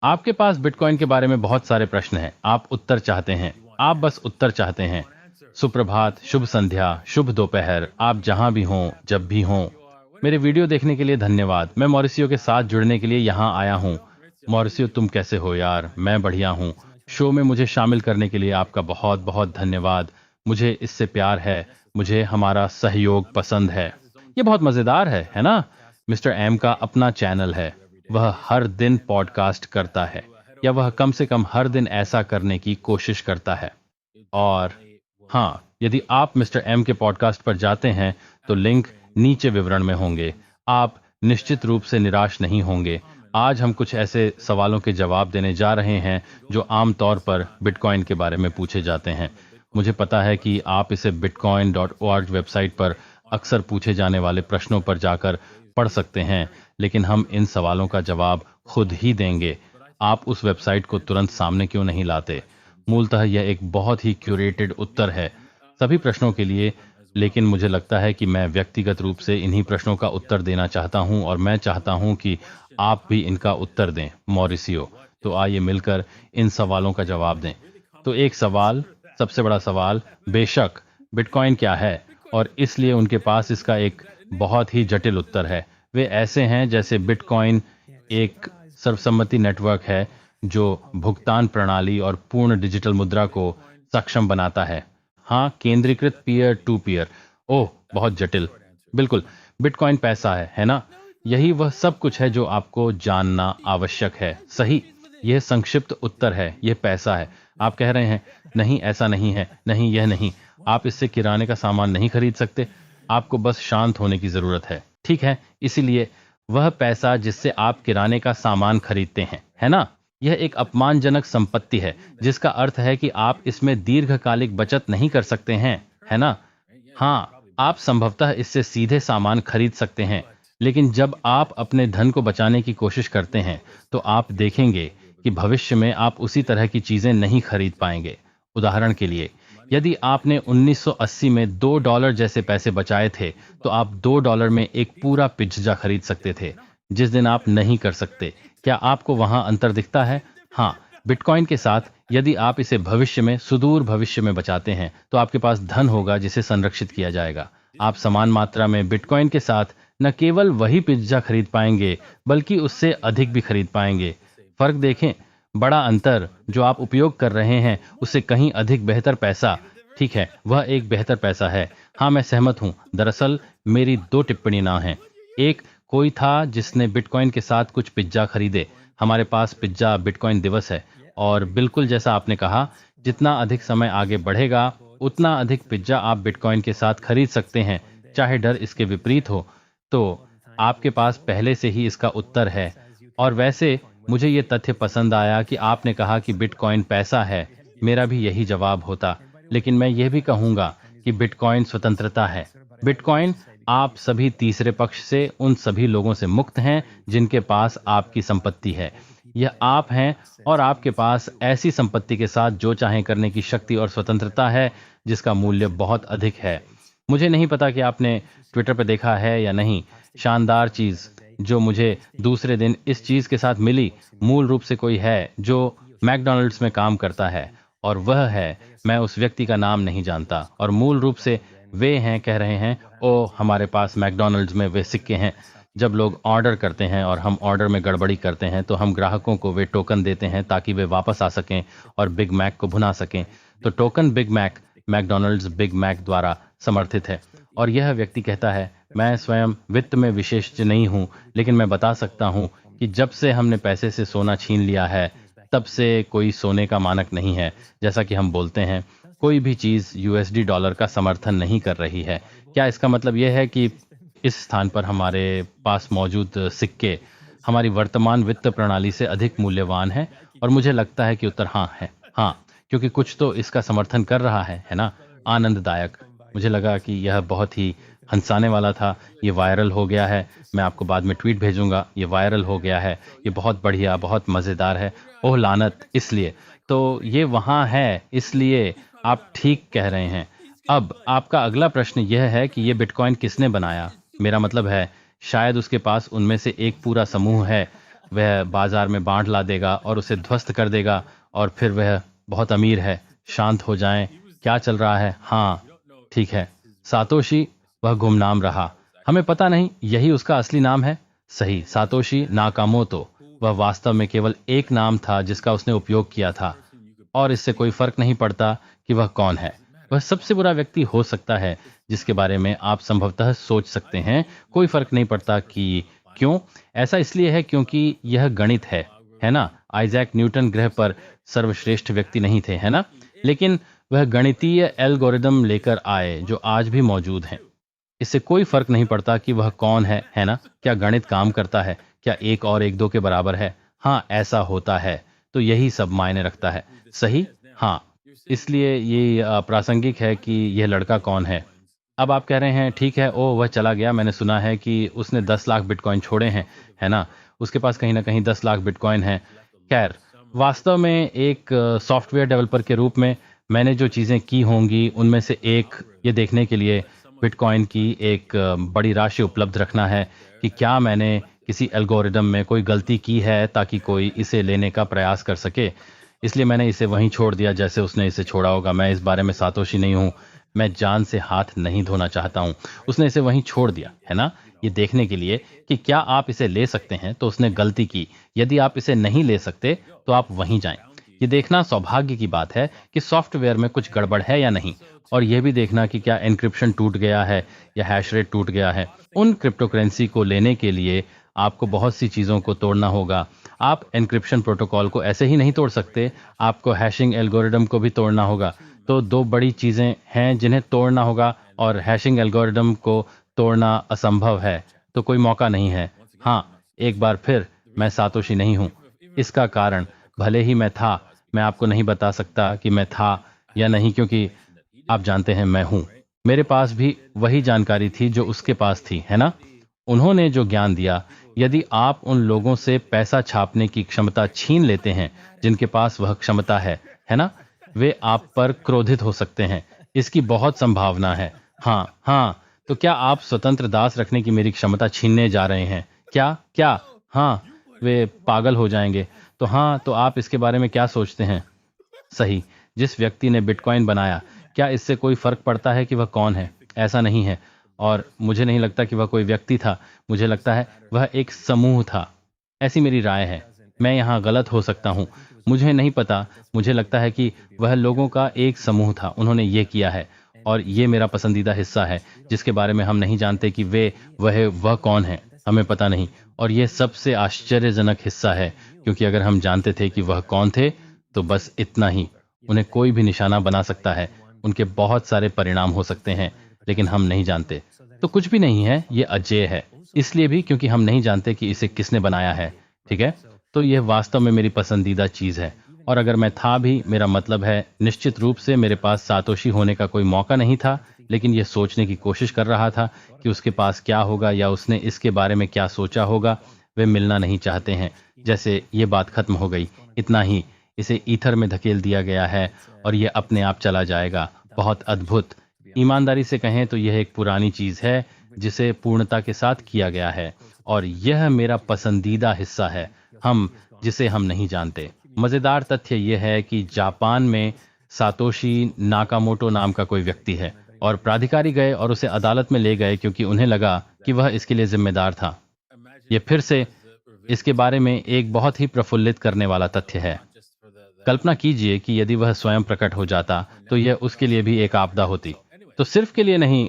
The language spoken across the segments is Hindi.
आपके पास बिटकॉइन के बारे में बहुत सारे प्रश्न हैं। आप उत्तर चाहते हैं। आप बस उत्तर चाहते हैं। सुप्रभात, शुभ संध्या, शुभ दोपहर, आप जहां भी हों, जब भी हों। मेरे वीडियो देखने के लिए धन्यवाद। मैं मॉरिसियो के साथ जुड़ने के लिए यहाँ आया हूँ। मॉरिसियो, तुम कैसे हो यार? मैं बढ़िया हूँ। शो में मुझे शामिल करने के लिए आपका बहुत बहुत धन्यवाद। मुझे इससे प्यार है। मुझे हमारा सहयोग पसंद है। ये बहुत मजेदार है ना? मिस्टर एम का अपना चैनल है। वह हर दिन पॉडकास्ट करता है, या वह कम से कम हर दिन ऐसा करने की कोशिश करता है। और हाँ, यदि आप मिस्टर एम के पॉडकास्ट पर जाते हैं तो लिंक नीचे विवरण में होंगे। आप निश्चित रूप से निराश नहीं होंगे। आज हम कुछ ऐसे सवालों के जवाब देने जा रहे हैं जो आमतौर पर बिटकॉइन के बारे में पूछे जाते हैं। मुझे पता है कि आप इसे bitcoin.org वेबसाइट पर अक्सर पूछे जाने वाले प्रश्नों पर जाकर पढ़ सकते हैं, लेकिन हम इन सवालों का जवाब खुद ही देंगे। आप उस वेबसाइट को तुरंत सामने क्यों नहीं लाते? मूलतः यह एक बहुत ही क्यूरेटेड उत्तर है सभी प्रश्नों के लिए, लेकिन मुझे लगता है कि मैं व्यक्तिगत रूप से इन्हीं प्रश्नों का उत्तर देना चाहता हूं, और मैं चाहता हूं कि आप भी इनका उत्तर दें, मॉरिसियो। तो आइए मिलकर इन सवालों का जवाब दें। तो एक सवाल, सबसे बड़ा सवाल, बेशक बिटकॉइन क्या है? और इसलिए उनके पास इसका एक बहुत ही जटिल उत्तर है। वे ऐसे हैं जैसे बिटकॉइन एक सर्वसम्मति नेटवर्क है जो भुगतान प्रणाली और पूर्ण डिजिटल मुद्रा को सक्षम बनाता है। हाँ, केंद्रीकृत पीयर टू पीयर। ओह, बहुत जटिल। बिल्कुल, बिटकॉइन पैसा है ना? यही वह सब कुछ है जो आपको जानना आवश्यक है। सही, यह संक्षिप्त उत्तर है। यह पैसा है। आप कह रहे हैं, नहीं ऐसा नहीं है, नहीं यह नहीं। आप इससे किराने का सामान नहीं खरीद सकते। आपको बस शांत होने की जरूरत है। ठीक है, इसीलिए वह पैसा जिससे आप किराने का सामान खरीदते हैं, है ना? यह एक अपमानजनक संपत्ति है, जिसका अर्थ है कि आप इसमें दीर्घकालिक बचत नहीं कर सकते हैं, है ना? हाँ, आप संभवतः इससे सीधे सामान खरीद सकते हैं, लेकिन जब आप अपने धन को बचाने की कोशिश करते हैं, तो आप देखेंगे कि भविष्य में आप उसी तरह की चीजें नहीं खरीद पाएंगे। उदाहरण के लिए, यदि आपने 1980 में $2 जैसे पैसे बचाए थे, तो आप $2 में एक पूरा पिज्जा खरीद सकते थे, जिस दिन आप नहीं कर सकते। क्या आपको वहां अंतर दिखता है? हाँ, बिटकॉइन के साथ यदि आप इसे भविष्य में, सुदूर भविष्य में बचाते हैं, तो आपके पास धन होगा जिसे संरक्षित किया जाएगा। आप समान मात्रा में बिटकॉइन के साथ न केवल वही पिज्जा खरीद पाएंगे, बल्कि उससे अधिक भी खरीद पाएंगे। फर्क देखें, बड़ा अंतर जो आप उपयोग कर रहे हैं उससे कहीं अधिक बेहतर पैसा। ठीक है, वह एक बेहतर पैसा है। हाँ, मैं सहमत हूँ। दरअसल मेरी दो टिप्पणी ना है। एक, कोई था जिसने बिटकॉइन के साथ कुछ पिज्जा खरीदे। हमारे पास पिज्जा बिटकॉइन दिवस है, और बिल्कुल जैसा आपने कहा, जितना अधिक समय आगे बढ़ेगा उतना अधिक पिज्जा आप बिटकॉइन के साथ खरीद सकते हैं, चाहे डर इसके विपरीत हो। तो आपके पास पहले से ही इसका उत्तर है। और वैसे मुझे ये तथ्य पसंद आया कि आपने कहा कि बिटकॉइन पैसा है। मेरा भी यही जवाब होता, लेकिन मैं यह भी कहूंगा कि बिटकॉइन स्वतंत्रता है। बिटकॉइन आप सभी तीसरे पक्ष से, उन सभी लोगों से मुक्त हैं जिनके पास आपकी संपत्ति है। यह आप हैं, और आपके पास ऐसी संपत्ति के साथ जो चाहें करने की शक्ति और स्वतंत्रता है, जिसका मूल्य बहुत अधिक है। मुझे नहीं पता कि आपने ट्विटर पर देखा है या नहीं, शानदार चीज जो मुझे दूसरे दिन इस चीज के साथ मिली, मूल रूप से कोई है जो मैकडॉनल्ड्स में काम करता है, और वह है, मैं उस व्यक्ति का नाम नहीं जानता, और मूल रूप से वे हैं कह रहे हैं, ओ हमारे पास मैकडॉनल्ड्स में वे सिक्के हैं। जब लोग ऑर्डर करते हैं और हम ऑर्डर में गड़बड़ी करते हैं, तो हम ग्राहकों को वे टोकन देते हैं ताकि वे वापस आ सकें और बिग मैक को भुना सकें। तो token Big Mac McDonald's Big Mac द्वारा समर्थित है। और यह व्यक्ति कहता है, मैं स्वयं वित्त में विशेषज्ञ नहीं हूं, लेकिन मैं बता सकता हूं कि जब से हमने पैसे से सोना छीन लिया है, तब से कोई सोने का मानक नहीं है। जैसा कि हम बोलते हैं, कोई भी चीज यूएसडी डॉलर का समर्थन नहीं कर रही है। क्या इसका मतलब यह है कि इस स्थान पर हमारे पास मौजूद सिक्के हमारी वर्तमान वित्त प्रणाली से अधिक मूल्यवान है? और मुझे लगता है कि उत्तर हाँ है। हाँ, क्योंकि कुछ तो इसका समर्थन कर रहा है ना? आनंददायक। मुझे लगा कि यह बहुत ही हंसाने वाला था। ये वायरल हो गया है। मैं आपको बाद में ट्वीट भेजूंगा। ये वायरल हो गया है। ये बहुत बढ़िया, बहुत मजेदार है। ओह लानत, इसलिए तो ये वहां है, इसलिए आप ठीक कह रहे हैं। अब आपका अगला प्रश्न यह है कि ये बिटकॉइन किसने बनाया? मेरा मतलब है, शायद उसके पास उनमें से एक पूरा समूह है। वह बाजार में बांट ला देगा और उसे ध्वस्त कर देगा और फिर वह बहुत अमीर है। शांत हो जाएं, क्या चल रहा है? हाँ, ठीक है। सातोशी वह गुमनाम रहा, हमें पता नहीं यही उसका असली नाम है। सही, सातोशी नाकामोतो वह वास्तव में केवल एक नाम था जिसका उसने उपयोग किया था, और इससे कोई फर्क नहीं पड़ता कि वह कौन है। वह सबसे बुरा व्यक्ति हो सकता है जिसके बारे में आप संभवतः सोच सकते हैं। कोई फर्क नहीं पड़ता कि क्यों। ऐसा इसलिए है क्योंकि यह गणित है ना? आइजैक न्यूटन ग्रह पर सर्वश्रेष्ठ व्यक्ति नहीं थे, है ना? लेकिन वह गणितीय एल्गोरिदम लेकर आए जो आज भी मौजूद हैं। इससे कोई फर्क नहीं पड़ता कि वह कौन है ना? क्या गणित काम करता है? क्या एक और एक दो के बराबर है? हाँ, ऐसा होता है। तो यही सब मायने रखता है। सही? हाँ। इसलिए ये प्रासंगिक है कि यह लड़का कौन है। अब आप कह रहे हैं ठीक है, ओ वह चला गया, मैंने सुना है कि उसने 10 लाख बिटकॉइन छोड़े हैं, है ना? उसके पास कहीं ना कहीं 10 लाख बिटकॉइन है। खैर, वास्तव में एक सॉफ्टवेयर डेवलपर के रूप में मैंने जो चीज़ें की होंगी उनमें से एक ये देखने के लिए बिटकॉइन की एक बड़ी राशि उपलब्ध रखना है कि क्या मैंने किसी एल्गोरिदम में कोई गलती की है ताकि कोई इसे लेने का प्रयास कर सके। इसलिए मैंने इसे वहीं छोड़ दिया जैसे उसने इसे छोड़ा होगा। मैं इस बारे में सातोशी नहीं हूँ, मैं जान से हाथ नहीं धोना चाहता हूँ। उसने इसे वहीं छोड़ दिया, है ना? ये देखने के लिए कि क्या आप इसे ले सकते हैं, तो उसने गलती की। यदि आप इसे नहीं ले सकते तो आप वहीं जाएं। ये देखना सौभाग्य की बात है कि सॉफ्टवेयर में कुछ गड़बड़ है या नहीं, और यह भी देखना कि क्या एन्क्रिप्शन टूट गया है या हैश रेट टूट गया है। उन क्रिप्टोकरेंसी को लेने के लिए आपको बहुत सी चीज़ों को तोड़ना होगा। आप एन्क्रिप्शन प्रोटोकॉल को ऐसे ही नहीं तोड़ सकते, आपको हैशिंग एल्गोरिदम को भी तोड़ना होगा। तो दो बड़ी चीज़ें हैं जिन्हें तोड़ना होगा, और हैशिंग एल्गोरिदम को तोड़ना असंभव है, तो कोई मौका नहीं है। हाँ, एक बार फिर मैं सातोशी नहीं हूँ। इसका कारण, भले ही मैं आपको नहीं बता सकता कि मैं था या नहीं, क्योंकि आप जानते हैं मैं हूँ। मेरे पास भी वही जानकारी थी जो उसके पास थी, है ना? उन्होंने जो ज्ञान दिया, यदि आप उन लोगों से पैसा छापने की क्षमता छीन लेते हैं जिनके पास वह क्षमता है ना? वे आप पर क्रोधित हो सकते हैं। इसकी बहुत संभावना है। हाँ, हाँ। तो क्या आप स्वतंत्र दास रखने की मेरी क्षमता छीनने जा रहे हैं? क्या? क्या? हाँ, वे पागल हो जाएंगे। तो हाँ, तो आप इसके बारे में क्या सोचते हैं? सही, जिस व्यक्ति ने बिटकॉइन बनाया, क्या इससे कोई फर्क पड़ता है कि वह कौन है? ऐसा नहीं है, और मुझे नहीं लगता कि वह कोई व्यक्ति था। मुझे लगता है वह एक समूह था। ऐसी मेरी राय है। मैं यहाँ गलत हो सकता हूँ, मुझे नहीं पता। मुझे लगता है कि वह लोगों का एक समूह था, उन्होंने ये किया है, और ये मेरा पसंदीदा हिस्सा है जिसके बारे में हम नहीं जानते कि वह कौन है। हमें पता नहीं, और ये सबसे आश्चर्यजनक हिस्सा है, क्योंकि अगर हम जानते थे कि वह कौन थे तो बस इतना ही। उन्हें कोई भी निशाना बना सकता है, उनके बहुत सारे परिणाम हो सकते हैं, लेकिन हम नहीं जानते। तो कुछ भी नहीं है, ये अजेय है, इसलिए भी क्योंकि हम नहीं जानते कि इसे किसने बनाया है। ठीक है? तो यह वास्तव में मेरी पसंदीदा चीज है। और अगर मैं था भी, मेरा मतलब है, निश्चित रूप से मेरे पास सातोशी होने का कोई मौका नहीं था, लेकिन यह सोचने की कोशिश कर रहा था कि उसके पास क्या होगा या उसने इसके बारे में क्या सोचा होगा। वे मिलना नहीं चाहते हैं। जैसे ये बात खत्म हो गई, इतना ही। इसे ईथर में धकेल दिया गया है और यह अपने आप चला जाएगा। बहुत अद्भुत। ईमानदारी से कहें तो यह एक पुरानी चीज है जिसे पूर्णता के साथ किया गया है, और यह मेरा पसंदीदा हिस्सा है, जिसे हम नहीं जानते। मजेदार तथ्य यह है कि जापान में सातोशी नाकामोटो नाम का कोई व्यक्ति है, और प्राधिकारी गए और उसे अदालत में ले गए क्योंकि उन्हें लगा कि वह इसके लिए जिम्मेदार था। यह फिर से इसके बारे में एक बहुत ही प्रफुल्लित करने वाला तथ्य है। कल्पना कीजिए कि यदि वह स्वयं प्रकट हो जाता तो यह उसके लिए भी एक आपदा होती। तो सिर्फ के लिए नहीं,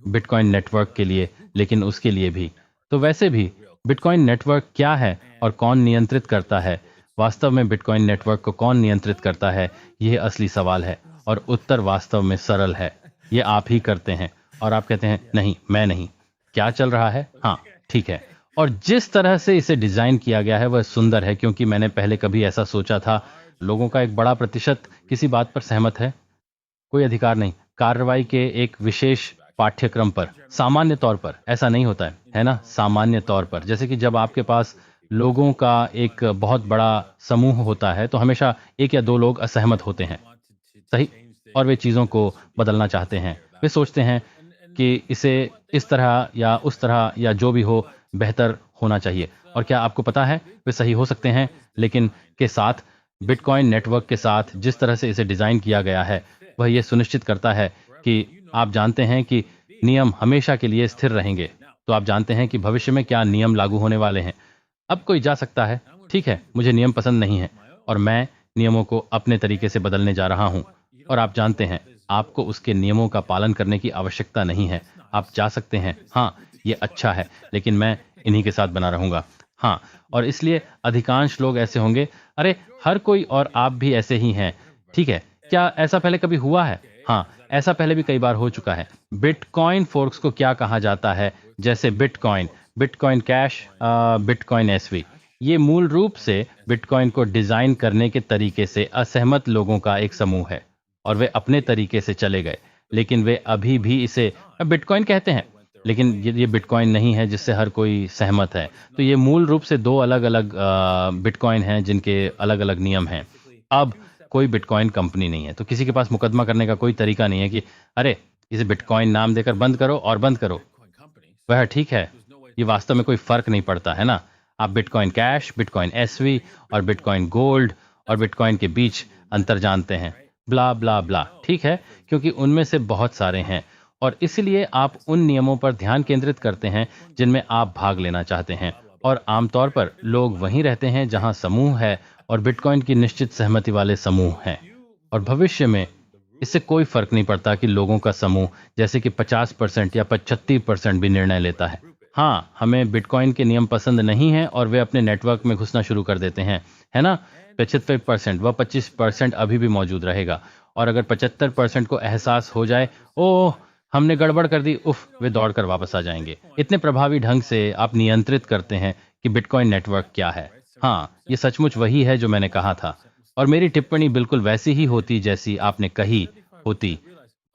बिटकॉइन नेटवर्क के लिए, लेकिन उसके लिए भी। तो वैसे भी बिटकॉइन नेटवर्क क्या है और कौन नियंत्रित करता है? वास्तव में बिटकॉइन नेटवर्क को कौन नियंत्रित करता है, यह असली सवाल है, और उत्तर वास्तव में सरल है। ये आप ही करते हैं। और आप कहते हैं नहीं, मैं नहीं। क्या चल रहा है? हाँ, ठीक है। और जिस तरह से इसे डिजाइन किया गया है वह सुंदर है, क्योंकि मैंने पहले कभी ऐसा सोचा था। लोगों का एक बड़ा प्रतिशत किसी बात पर सहमत है, कोई अधिकार नहीं। कार्रवाई के एक विशेष पाठ्यक्रम पर, सामान्य तौर पर ऐसा नहीं होता है ना? सामान्य तौर पर, जैसे कि जब आपके पास लोगों का एक बहुत बड़ा समूह होता है तो हमेशा एक या दो लोग असहमत होते हैं। सही। और वे चीजों को बदलना चाहते हैं। वे सोचते हैं कि इसे इस तरह या उस तरह या जो भी हो बेहतर होना चाहिए। और क्या आपको पता है वे सही हो सकते हैं, लेकिन के साथ बिटकॉइन नेटवर्क के साथ जिस तरह से इसे डिजाइन किया गया है वह यह सुनिश्चित करता है कि आप जानते हैं कि नियम हमेशा के लिए स्थिर रहेंगे। तो आप जानते हैं कि भविष्य में क्या नियम लागू होने वाले हैं। अब कोई जा सकता है, ठीक है, मुझे नियम पसंद नहीं है और मैं नियमों को अपने तरीके से बदलने जा रहा हूं। और आप जानते हैं, आपको उसके नियमों का पालन करने की आवश्यकता नहीं है। आप जा सकते हैं, हाँ, ये अच्छा है, लेकिन मैं इन्हीं के साथ बना रहूंगा। हाँ, और इसलिए अधिकांश लोग ऐसे होंगे, अरे हर कोई और आप भी ऐसे ही हैं, ठीक है। क्या ऐसा पहले कभी हुआ है? हाँ, ऐसा पहले भी कई बार हो चुका है। बिटकॉइन फोर्क्स को क्या कहा जाता है? जैसे bitcoin, bitcoin cash, bitcoin SV. ये मूल रूप से बिटकॉइन को डिजाइन करने के तरीके से असहमत लोगों का एक समूह है और वे अपने तरीके से चले गए, लेकिन वे अभी भी इसे बिटकॉइन कहते हैं, लेकिन ये बिटकॉइन नहीं है जिससे हर कोई सहमत है। तो ये मूल रूप से दो अलग अलग बिटकॉइन हैं जिनके अलग अलग नियम हैं। अब कोई बिटकॉइन कंपनी नहीं है, तो किसी के पास मुकदमा करने का कोई तरीका नहीं है कि अरे इसे बिटकॉइन नाम देकर बंद करो और बंद करो। वह ठीक है, ये वास्तव में कोई फर्क नहीं पड़ता है ना। आप बिटकॉइन कैश, बिटकॉइन एसवी और बिटकॉइन गोल्ड और बिटकॉइन के बीच अंतर जानते हैं, ब्ला ब्ला ब्ला, ठीक है, क्योंकि उनमें से बहुत सारे हैं और इसलिए आप उन नियमों पर ध्यान केंद्रित करते हैं जिनमें आप भाग लेना चाहते हैं। और आमतौर पर लोग वहीं रहते हैं जहां समूह है और बिटकॉइन की निश्चित सहमति वाले समूह हैं। और भविष्य में इससे कोई फर्क नहीं पड़ता कि लोगों का समूह जैसे कि 50% या 75% भी निर्णय लेता है। हाँ, हमें बिटकॉइन के नियम पसंद नहीं है और वे अपने नेटवर्क में घुसना शुरू कर देते हैं, है ना। 75%, वह 25% अभी भी मौजूद रहेगा। और अगर 75% को एहसास हो जाए, ओह हमने गड़बड़ कर दी, उफ, वे दौड़कर वापस आ जाएंगे। इतने प्रभावी ढंग से आप नियंत्रित करते हैं कि बिटकॉइन नेटवर्क क्या है। हाँ, ये सचमुच वही है जो मैंने कहा था और मेरी टिप्पणी बिल्कुल वैसी ही होती जैसी आपने कही होती।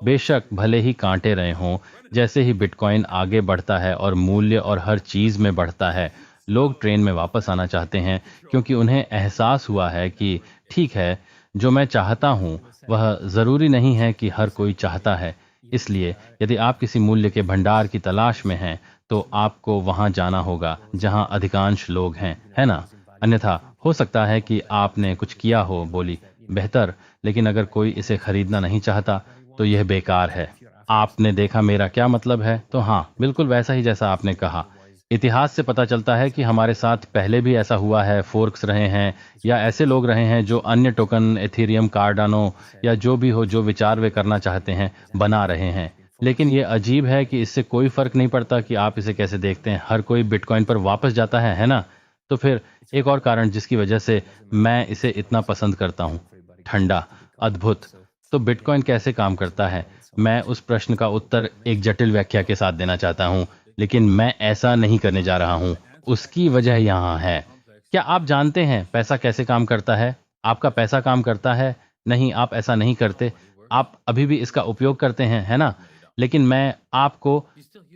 बेशक भले ही कांटे रहे हों, जैसे ही बिटकॉइन आगे बढ़ता है और मूल्य और हर चीज में बढ़ता है, लोग ट्रेन में वापस आना चाहते हैं क्योंकि उन्हें एहसास हुआ है कि ठीक है, जो मैं चाहता हूं वह जरूरी नहीं है कि हर कोई चाहता है। इसलिए यदि आप किसी मूल्य के भंडार की तलाश में हैं तो आपको वहां जाना होगा जहां अधिकांश लोग हैं, है ना। अन्यथा हो सकता है कि आपने कुछ किया हो, बोली बेहतर, लेकिन अगर कोई इसे खरीदना नहीं चाहता तो यह बेकार है। आपने देखा मेरा क्या मतलब है? तो हाँ, बिल्कुल वैसा ही जैसा आपने कहा। इतिहास से पता चलता है कि हमारे साथ पहले भी ऐसा हुआ है, फोर्क्स रहे हैं या ऐसे लोग रहे हैं जो अन्य टोकन, एथेरियम, कार्डानो या जो भी हो, जो विचार वे करना चाहते हैं बना रहे हैं। लेकिन ये अजीब है कि इससे कोई फर्क नहीं पड़ता कि आप इसे कैसे देखते हैं, हर कोई बिटकॉइन पर वापस जाता है ना। तो फिर एक और कारण जिसकी वजह से मैं इसे इतना पसंद करता हूँ, ठंडा, अद्भुत। तो बिटकॉइन कैसे काम करता है? मैं उस प्रश्न का उत्तर एक जटिल व्याख्या के साथ देना चाहता हूं, लेकिन मैं ऐसा नहीं करने जा रहा हूं। उसकी वजह यहां है। क्या आप जानते हैं पैसा कैसे काम करता है? आपका पैसा काम करता है? नहीं, आप ऐसा नहीं करते। आप अभी भी इसका उपयोग करते हैं, है ना। लेकिन मैं आपको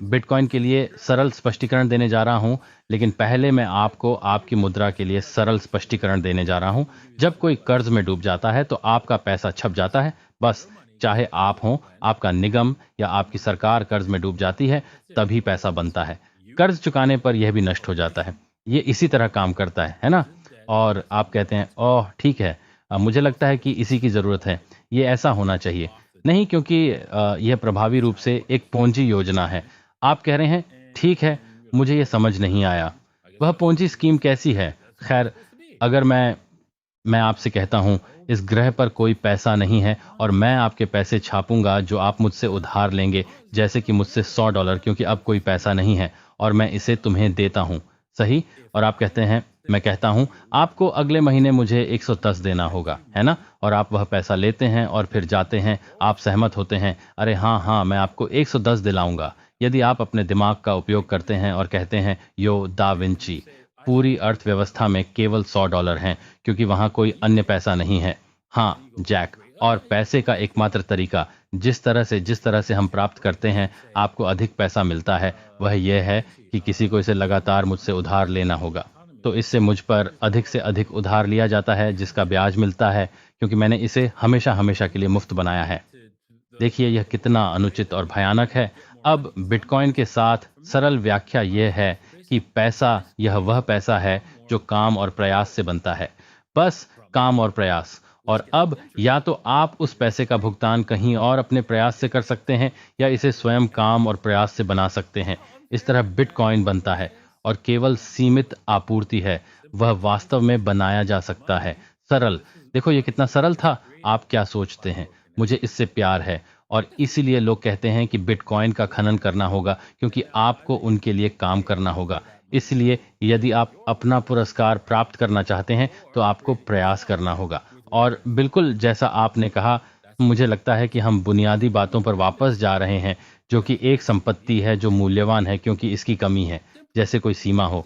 बिटकॉइन के लिए सरल स्पष्टीकरण देने जा रहा हूं। लेकिन पहले मैं आपको आपकी मुद्रा के लिए सरल स्पष्टीकरण देने जा रहा हूं। जब कोई कर्ज में डूब जाता है तो आपका पैसा छप जाता है, बस। चाहे आप हों, आपका निगम या आपकी सरकार कर्ज में डूब जाती है, तभी पैसा बनता है। कर्ज चुकाने पर यह भी नष्ट हो जाता है। ये इसी तरह काम करता है ना। और आप कहते हैं, ओह ठीक है, मुझे लगता है कि इसी की जरूरत है, ये ऐसा होना चाहिए। नहीं, क्योंकि यह प्रभावी रूप से एक पोंजी योजना है। आप कह रहे हैं, ठीक है, मुझे ये समझ नहीं आया, वह पोंजी स्कीम कैसी है? खैर, अगर मैं आपसे कहता हूं, इस ग्रह पर कोई पैसा नहीं है और मैं आपके पैसे छापूंगा जो आप मुझसे उधार लेंगे, जैसे कि मुझसे $100, क्योंकि अब कोई पैसा नहीं है और मैं इसे तुम्हें देता हूं, सही। और आप कहते हैं, मैं कहता हूं आपको अगले महीने मुझे 110 देना होगा, है ना। और आप वह पैसा लेते हैं और फिर जाते हैं। आप सहमत होते हैं, अरे हाँ हाँ, मैं आपको 110 दिलाऊंगा। यदि आप अपने दिमाग का उपयोग करते हैं और कहते हैं, यो दा विंची, पूरी अर्थव्यवस्था में केवल $100 हैं क्योंकि वहां कोई अन्य पैसा नहीं है। हाँ जैक, और पैसे का एकमात्र तरीका जिस तरह से हम प्राप्त करते हैं आपको अधिक पैसा मिलता है, वह यह है कि किसी को इसे लगातार मुझसे उधार लेना होगा। तो इससे मुझ पर अधिक से अधिक उधार लिया जाता है जिसका ब्याज मिलता है, क्योंकि मैंने इसे हमेशा हमेशा के लिए मुफ्त बनाया है। देखिए यह कितना अनुचित और भयानक है। अब बिटकॉइन के साथ सरल व्याख्या यह है कि पैसा यह वह पैसा है जो काम और प्रयास से बनता है, बस काम और प्रयास। और अब या तो आप उस पैसे का भुगतान कहीं और अपने प्रयास से कर सकते हैं या इसे स्वयं काम और प्रयास से बना सकते हैं। इस तरह बिटकॉइन बनता है और केवल सीमित आपूर्ति है, वह वास्तव में बनाया जा सकता है। सरल, देखो ये कितना सरल था। आप क्या सोचते हैं? मुझे इससे प्यार है और इसीलिए लोग कहते हैं कि बिटकॉइन का खनन करना होगा, क्योंकि आपको उनके लिए काम करना होगा। इसलिए यदि आप अपना पुरस्कार प्राप्त करना चाहते हैं तो आपको प्रयास करना होगा। और बिल्कुल जैसा आपने कहा, मुझे लगता है कि हम बुनियादी बातों पर वापस जा रहे हैं, जो कि एक संपत्ति है जो मूल्यवान है क्योंकि इसकी कमी है। जैसे कोई सीमा हो,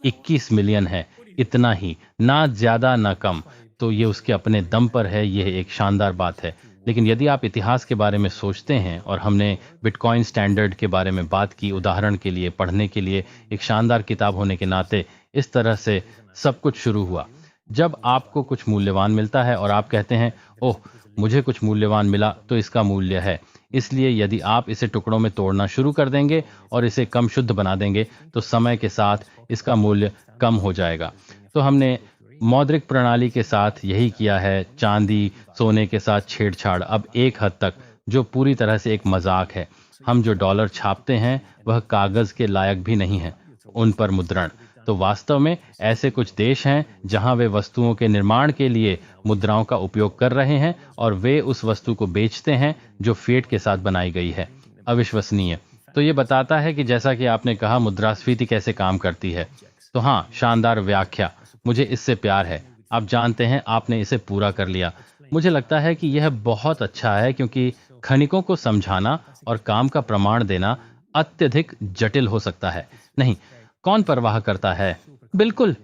21 मिलियन है, इतना ही, ना ज्यादा ना कम। तो ये उसके अपने दम पर है, यह एक शानदार बात है। लेकिन यदि आप इतिहास के बारे में सोचते हैं, और हमने बिटकॉइन स्टैंडर्ड के बारे में बात की, उदाहरण के लिए पढ़ने के लिए एक शानदार किताब होने के नाते, इस तरह से सब कुछ शुरू हुआ। जब आपको कुछ मूल्यवान मिलता है और आप कहते हैं, ओह मुझे कुछ मूल्यवान मिला तो इसका मूल्य है। इसलिए यदि आप इसे टुकड़ों में तोड़ना शुरू कर देंगे और इसे कम शुद्ध बना देंगे तो समय के साथ इसका मूल्य कम हो जाएगा। तो हमने मौद्रिक प्रणाली के साथ यही किया है, चांदी सोने के साथ छेड़छाड़, अब एक हद तक, जो पूरी तरह से एक मजाक है। हम जो डॉलर छापते हैं वह कागज के लायक भी नहीं है, उन पर मुद्रण। तो वास्तव में ऐसे कुछ देश हैं जहां वे वस्तुओं के निर्माण के लिए मुद्राओं का उपयोग कर रहे हैं और वे उस वस्तु को बेचते हैं जो फिएट के साथ बनाई गई है। अविश्वसनीय। तो ये बताता है कि जैसा कि आपने कहा, मुद्रास्फीति कैसे काम करती है। तो हाँ, शानदार व्याख्या, मुझे इससे प्यार है। आप जानते हैं, आपने इसे पूरा कर लिया। मुझे लगता है कि यह बहुत अच्छा है, क्योंकि खनिकों को समझाना और काम का प्रमाण देना अत्यधिक जटिल हो सकता है। नहीं, कौन परवाह करता है? बिल्कुल,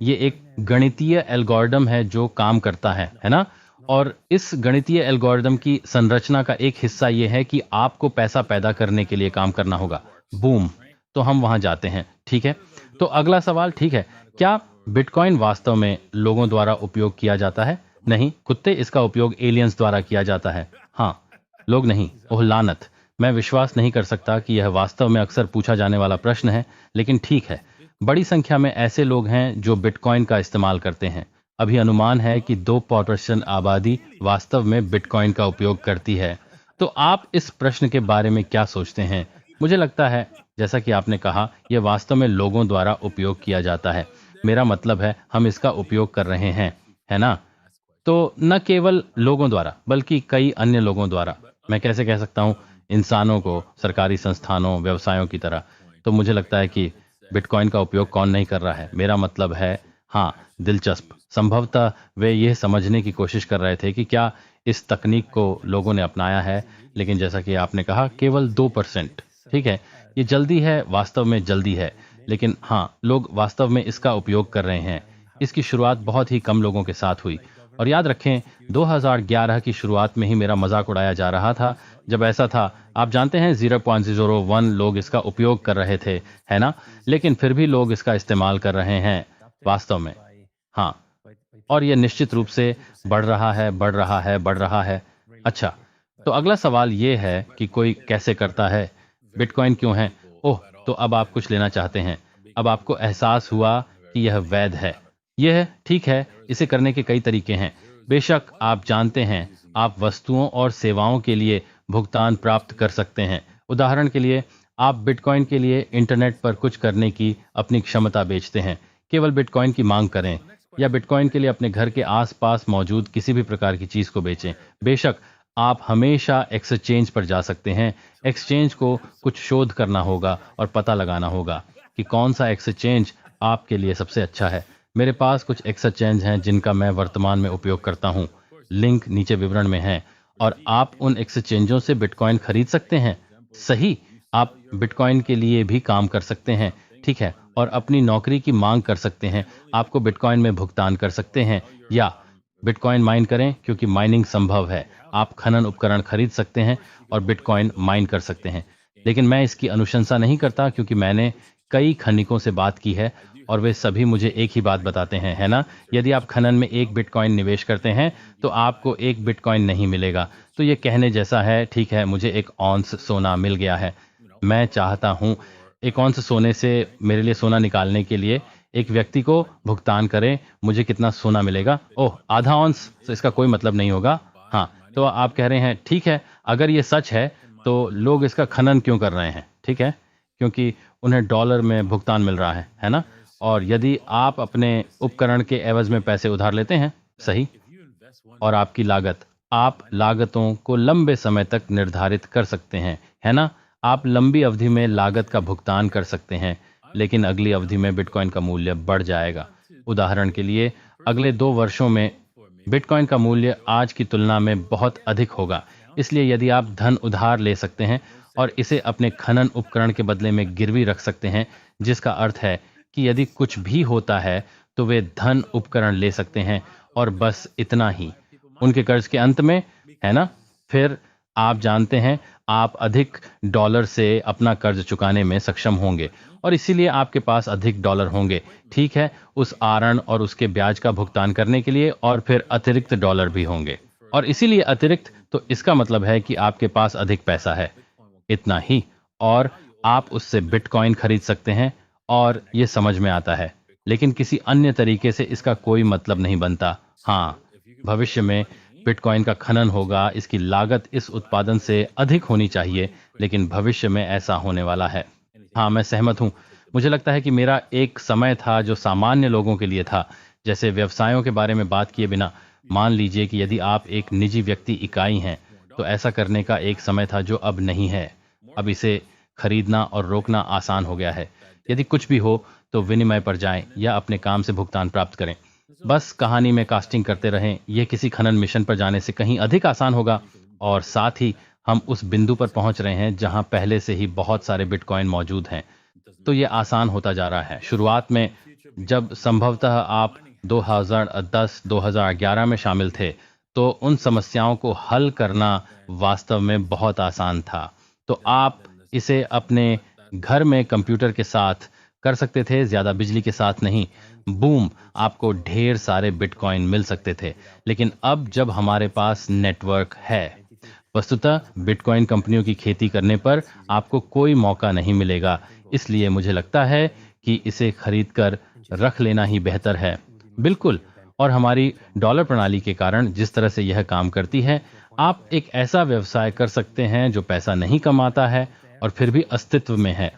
ये एक गणितीय एल्गोरिदम है जो काम करता है ना? और इस गणितीय एल्गोरिदम की संरचना का एक हिस्सा ये है कि आपको पैसा पैदा करने के लिए काम करना होगा। बूम, तो हम वहां जाते हैं। ठीक है, तो अगला सवाल, ठीक है, क्या बिटकॉइन वास्तव में लोगों द्वारा उपयोग किया जाता है? नहीं, कुत्ते, इसका उपयोग एलियंस द्वारा किया जाता है। हाँ, लोग नहीं। ओह लानत, मैं विश्वास नहीं कर सकता कि यह वास्तव में अक्सर पूछा जाने वाला प्रश्न है, लेकिन ठीक है, बड़ी संख्या में ऐसे लोग हैं जो बिटकॉइन का इस्तेमाल करते हैं। अभी अनुमान है कि 2% आबादी वास्तव में बिटकॉइन का उपयोग करती है। तो आप इस प्रश्न के बारे में क्या सोचते हैं? मुझे लगता है, जैसा कि आपने कहा, यह वास्तव में लोगों द्वारा उपयोग किया जाता है। मेरा मतलब है, हम इसका उपयोग कर रहे हैं, है ना? तो न केवल लोगों द्वारा, बल्कि कई अन्य लोगों द्वारा। मैं कैसे कह सकता हूँ? इंसानों को, सरकारी संस्थानों, व्यवसायों की तरह। तो मुझे लगता है कि बिटकॉइन का उपयोग कौन नहीं कर रहा है। मेरा मतलब है, हाँ, दिलचस्प। संभवतः वे यह समझने की कोशिश कर रहे थे कि क्या इस तकनीक को लोगों ने अपनाया है, लेकिन जैसा कि आपने कहा, केवल 2%। ठीक है, ये जल्दी है, वास्तव में जल्दी है, लेकिन हाँ, लोग वास्तव में इसका उपयोग कर रहे हैं। इसकी शुरुआत बहुत ही कम लोगों के साथ हुई। और याद रखें, 2011 की शुरुआत में ही मेरा मजाक उड़ाया जा रहा था जब ऐसा था। आप जानते हैं, 0.01 लोग इसका उपयोग कर रहे थे, है ना? लेकिन फिर भी लोग इसका इस्तेमाल कर रहे हैं वास्तव में। हाँ, और यह निश्चित रूप से बढ़ रहा है, बढ़ रहा है, बढ़ रहा है। अच्छा, तो अगला सवाल ये है कि कोई कैसे करता है? बिटकॉइन क्यों है? ओह, तो अब आप कुछ लेना चाहते हैं। अब आपको एहसास हुआ कि यह वैध है। यह ठीक है, इसे करने के कई तरीके हैं। बेशक, आप जानते हैं, आप वस्तुओं और सेवाओं के लिए भुगतान प्राप्त कर सकते हैं। उदाहरण के लिए, आप बिटकॉइन के लिए इंटरनेट पर कुछ करने की अपनी क्षमता बेचते हैं। केवल बिटकॉइन की मांग करें, या बिटकॉइन के लिए अपने घर के आसपास मौजूद किसी भी प्रकार की चीज को बेचें। बेशक, आप हमेशा एक्सचेंज पर जा सकते हैं। एक्सचेंज को कुछ शोध करना होगा और पता लगाना होगा कि कौन सा एक्सचेंज आपके लिए सबसे अच्छा है। मेरे पास कुछ एक्सचेंज हैं जिनका मैं वर्तमान में उपयोग करता हूं। लिंक नीचे विवरण में है, और आप उन एक्सचेंजों से बिटकॉइन खरीद सकते हैं। सही, आप बिटकॉइन के लिए भी काम कर सकते हैं, ठीक है, और अपनी नौकरी की मांग कर सकते हैं। आपको बिटकॉइन में भुगतान कर सकते हैं, या बिटकॉइन माइन करें, क्योंकि माइनिंग संभव है। आप खनन उपकरण खरीद सकते हैं और बिटकॉइन माइन कर सकते हैं। लेकिन मैं इसकी अनुशंसा नहीं करता, क्योंकि मैंने कई खनिकों से बात की है और वे सभी मुझे एक ही बात बताते हैं, है ना? यदि आप खनन में 1 बिटकॉइन निवेश करते हैं तो आपको 1 बिटकॉइन नहीं मिलेगा। तो ये कहने जैसा है, ठीक है, मुझे 1 औंस सोना मिल गया है। मैं चाहता हूं एक औंस सोने से मेरे लिए सोना निकालने के लिए एक व्यक्ति को भुगतान करें, मुझे कितना सोना मिलेगा? ओह, आधा औंस, तो इसका कोई मतलब नहीं होगा। हाँ, तो आप कह रहे हैं ठीक है, अगर ये सच है तो लोग इसका खनन क्यों कर रहे हैं? ठीक है, क्योंकि उन्हें डॉलर में भुगतान मिल रहा है ना? और यदि आप अपने उपकरण के एवज में पैसे उधार लेते हैं, सही, और आपकी लागत, आप लागतों को लंबे समय तक निर्धारित कर सकते हैं, है ना? आप लंबी अवधि में लागत का भुगतान कर सकते हैं, लेकिन अगली अवधि में बिटकॉइन का मूल्य बढ़ जाएगा। उदाहरण के लिए, अगले 2 वर्षों में बिटकॉइन का मूल्य आज की तुलना में बहुत अधिक होगा। इसलिए यदि आप धन उधार ले सकते हैं और इसे अपने खनन उपकरण के बदले में गिरवी रख सकते हैं, जिसका अर्थ है कि यदि कुछ भी होता है तो वे धन उपकरण ले सकते हैं, और बस इतना ही। उनके कर्ज के अंत में, है ना, फिर आप जानते हैं आप अधिक डॉलर से अपना कर्ज चुकाने में सक्षम होंगे, और इसीलिए आपके पास अधिक डॉलर होंगे, ठीक है, उस आरण और उसके ब्याज का भुगतान करने के लिए, और फिर अतिरिक्त डॉलर भी होंगे, और इसीलिए अतिरिक्त, तो इसका मतलब है कि आपके पास अधिक पैसा है, इतना ही, और आप उससे बिटकॉइन खरीद सकते हैं, और ये समझ में आता है। लेकिन किसी अन्य तरीके से इसका कोई मतलब नहीं बनता। हाँ, भविष्य में बिटकॉइन का खनन होगा, इसकी लागत इस उत्पादन से अधिक होनी चाहिए, लेकिन भविष्य में ऐसा होने वाला है। हाँ, मैं सहमत हूँ। मुझे लगता है कि मेरा एक समय था जो सामान्य लोगों के लिए था, जैसे व्यवसायों के बारे में बात किए बिना। मान लीजिए कि यदि आप एक निजी व्यक्ति इकाई हैं, तो ऐसा करने का एक समय था जो अब नहीं है। अब इसे खरीदना और रोकना आसान हो गया है। यदि कुछ भी हो तो विनिमय पर जाएं या अपने काम से भुगतान प्राप्त करें। बस कहानी में कास्टिंग करते रहें। यह किसी खनन मिशन पर जाने से कहीं अधिक आसान होगा, और साथ ही हम उस बिंदु पर पहुंच रहे हैं जहां पहले से ही बहुत सारे बिटकॉइन मौजूद हैं। तो ये आसान होता जा रहा है। शुरुआत में जब संभवतः आप 2010-2011 में शामिल थे, तो उन समस्याओं को हल करना वास्तव में बहुत आसान था। तो आप इसे अपने घर में कंप्यूटर के साथ कर सकते थे, ज्यादा बिजली के साथ नहीं। बूम, आपको ढेर सारे बिटकॉइन मिल सकते थे। लेकिन अब जब हमारे पास नेटवर्क है, वस्तुतः बिटकॉइन कंपनियों की खेती करने पर आपको कोई मौका नहीं मिलेगा। इसलिए मुझे लगता है कि इसे खरीदकर रख लेना ही बेहतर है। बिल्कुल, और हमारी डॉलर प्रणाली के कारण जिस तरह से यह काम करती है, आप एक ऐसा व्यवसाय कर सकते हैं जो पैसा नहीं कमाता है और फिर भी अस्तित्व में है।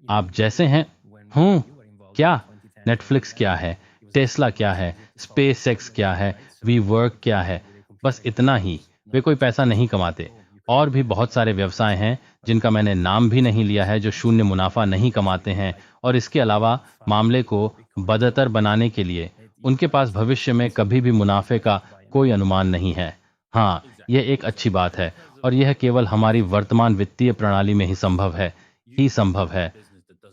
आप जैसे हैं। क्या? नेटफ्लिक्स क्या है? टेस्ला क्या है? स्पेस एक्स क्या है? वी वर्क क्या है? बस इतना ही। वे कोई पैसा नहीं कमाते। और भी बहुत सारे व्यवसाय हैं जिनका मैंने नाम भी नहीं लिया है, जो शून्य मुनाफा नहीं कमाते हैं, और इसके अलावा मामले को बदतर बनाने के लिए उनके पास भविष्य में कभी भी मुनाफे का कोई अनुमान नहीं है। हाँ, यह एक अच्छी बात है, और यह केवल हमारी वर्तमान वित्तीय प्रणाली में ही संभव है।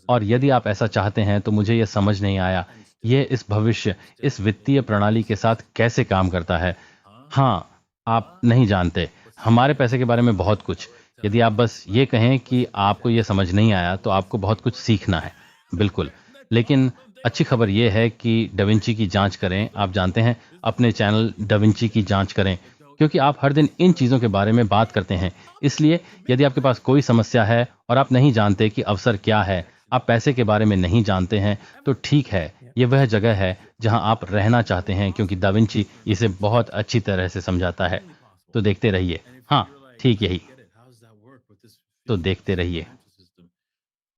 और यदि आप ऐसा चाहते हैं तो मुझे यह समझ नहीं आया, यह इस भविष्य, इस वित्तीय प्रणाली के साथ कैसे काम करता है। हाँ, आप नहीं जानते हमारे पैसे के बारे में बहुत कुछ। यदि आप बस ये कहें कि आपको यह समझ नहीं आया, तो आपको बहुत कुछ सीखना है। बिल्कुल, लेकिन अच्छी खबर यह है कि डाविंची की जांच करें। आप जानते हैं, अपने चैनल डाविंची की जांच करें, क्योंकि आप हर दिन इन चीजों के बारे में बात करते हैं। इसलिए यदि आपके पास कोई समस्या है और आप नहीं जानते कि अवसर क्या है, आप पैसे के बारे में नहीं जानते हैं, तो ठीक है, ये वह जगह है जहां आप रहना चाहते हैं, क्योंकि दाविंची इसे बहुत अच्छी तरह से समझाता है। तो देखते रहिए। हाँ, ठीक यही। तो देखते रहिए।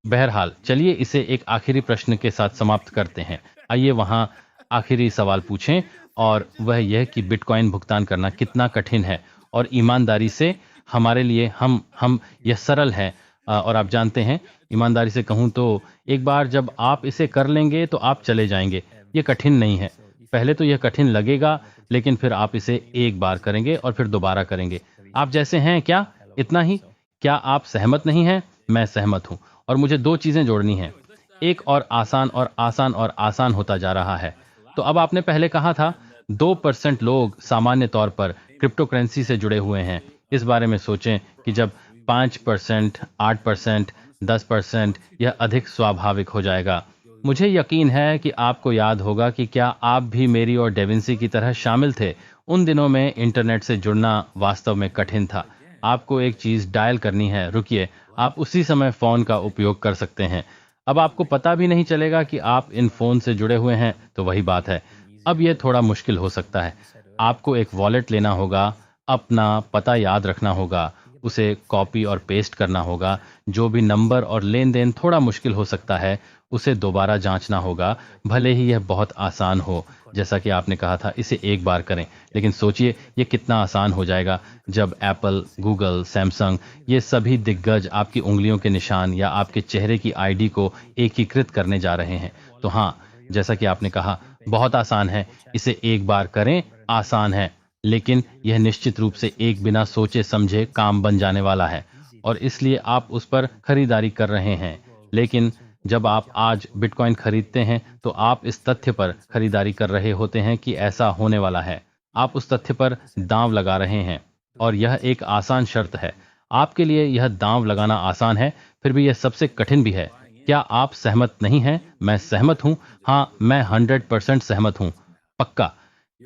बहरहाल, चलिए इसे एक आखिरी प्रश्न के साथ समाप्त करते हैं। आइए वहां आखिरी सवाल पूछें, और वह यह कि बिटकॉइन भुगतान करना कितना कठिन है, और ईमानदारी से हमारे लिए हम यह सरल है। और आप जानते हैं, ईमानदारी से कहूं तो एक बार जब आप इसे कर लेंगे तो आप चले जाएंगे। ये कठिन नहीं है। पहले तो यह कठिन लगेगा, लेकिन फिर आप इसे एक बार करेंगे और फिर दोबारा करेंगे। आप जैसे हैं क्या? इतना ही। क्या आप सहमत नहीं हैं? मैं सहमत हूं, और मुझे 2 चीजें जोड़नी हैं। एक और आसान और आसान और आसान होता जा रहा है। तो अब आपने पहले कहा था 2% लोग सामान्य तौर पर क्रिप्टो करेंसी से जुड़े हुए हैं। इस बारे में सोचें कि जब 5%, 8%, 10%, यह अधिक स्वाभाविक हो जाएगा। मुझे यकीन है कि आपको याद होगा कि क्या आप भी मेरी और डेविंसी की तरह शामिल थे। उन दिनों में इंटरनेट से जुड़ना वास्तव में कठिन था। आपको एक चीज डायल करनी है, रुकिए, आप उसी समय फोन का उपयोग कर सकते हैं। अब आपको पता भी नहीं चलेगा कि आप इन फोन से जुड़े हुए हैं, तो वही बात है। अब यह थोड़ा मुश्किल हो सकता है। आपको एक वॉलेट लेना होगा, अपना पता याद रखना होगा, उसे कॉपी और पेस्ट करना होगा। जो भी नंबर और लेन देन थोड़ा मुश्किल हो सकता है, उसे दोबारा जांचना होगा, भले ही यह बहुत आसान हो। जैसा कि आपने कहा था, इसे एक बार करें, लेकिन सोचिए ये कितना आसान हो जाएगा जब एप्पल, गूगल, सैमसंग ये सभी दिग्गज आपकी उंगलियों के निशान या आपके चेहरे की आईडी को एकीकृत करने जा रहे हैं। तो हाँ, जैसा कि आपने कहा, बहुत आसान है, इसे एक बार करें, आसान है, लेकिन यह निश्चित रूप से एक बिना सोचे समझे काम बन जाने वाला है, और इसलिए आप उस पर खरीदारी कर रहे हैं। लेकिन जब आप आज बिटकॉइन खरीदते हैं, तो आप इस तथ्य पर खरीदारी कर रहे होते हैं कि ऐसा होने वाला है। आप उस तथ्य पर दांव लगा रहे हैं, और यह एक आसान शर्त है। आपके लिए यह दांव लगाना आसान है, फिर भी यह सबसे कठिन भी है। क्या आप सहमत नहीं हैं? मैं सहमत हूं। हाँ, मैं 100% सहमत हूं, पक्का।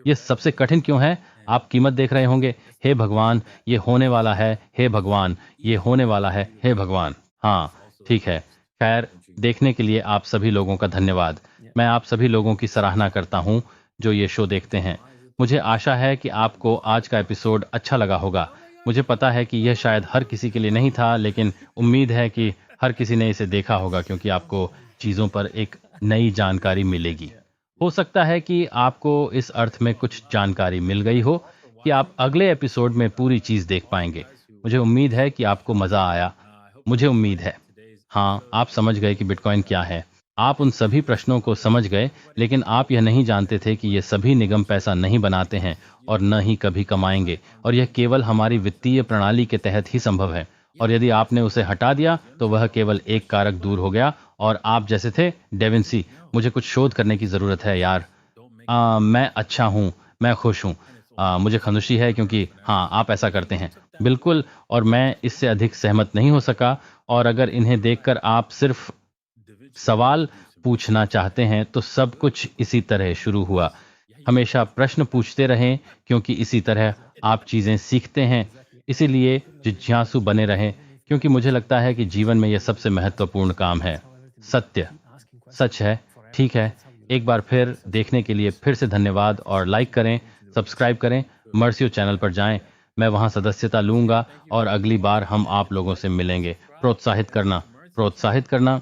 यह सबसे कठिन क्यों है? आप कीमत देख रहे होंगे, हे भगवान, ये होने वाला है, हे भगवान, ये होने वाला है, हे भगवान। हाँ, ठीक है। खैर, देखने के लिए आप सभी लोगों का धन्यवाद। मैं आप सभी लोगों की सराहना करता हूं जो ये शो देखते हैं। मुझे आशा है कि आपको आज का एपिसोड अच्छा लगा होगा। मुझे पता है कि यह शायद हर किसी के लिए नहीं था, लेकिन उम्मीद है कि हर किसी ने इसे देखा होगा, क्योंकि आपको चीज़ों पर एक नई जानकारी मिलेगी। हो सकता है कि आपको इस अर्थ में कुछ जानकारी मिल गई हो कि आप अगले एपिसोड में पूरी चीज़ देख पाएंगे। मुझे उम्मीद है कि आपको मज़ा आया। मुझे उम्मीद है। हाँ, आप समझ गए कि बिटकॉइन क्या है। आप उन सभी प्रश्नों को समझ गए, लेकिन आप यह नहीं जानते थे कि ये सभी निगम पैसा नहीं बनाते हैं और न ही कभी कमाएंगे, और यह केवल हमारी वित्तीय प्रणाली के तहत ही संभव है। और यदि आपने उसे हटा दिया, तो वह केवल एक कारक दूर हो गया, और आप जैसे थे डेविंसी, मुझे कुछ शोध करने की ज़रूरत है यार। मैं अच्छा हूँ, मैं खुश हूँ। मुझे खंदुशी है, क्योंकि हाँ, आप ऐसा करते हैं। बिल्कुल, और मैं इससे अधिक सहमत नहीं हो सका। और अगर इन्हें देखकर आप सिर्फ सवाल पूछना चाहते हैं, तो सब कुछ इसी तरह शुरू हुआ। हमेशा प्रश्न पूछते रहें, क्योंकि इसी तरह आप चीज़ें सीखते हैं। इसीलिए जिज्ञासु बने रहें, क्योंकि मुझे लगता है कि जीवन में यह सबसे महत्वपूर्ण काम है। सत्य सच है। ठीक है, एक बार फिर देखने के लिए फिर से धन्यवाद, और लाइक करें, सब्सक्राइब करें, मर्सियो चैनल पर जाएं। मैं वहां सदस्यता लूंगा, और अगली बार हम आप लोगों से मिलेंगे। प्रोत्साहित करना, प्रोत्साहित करना।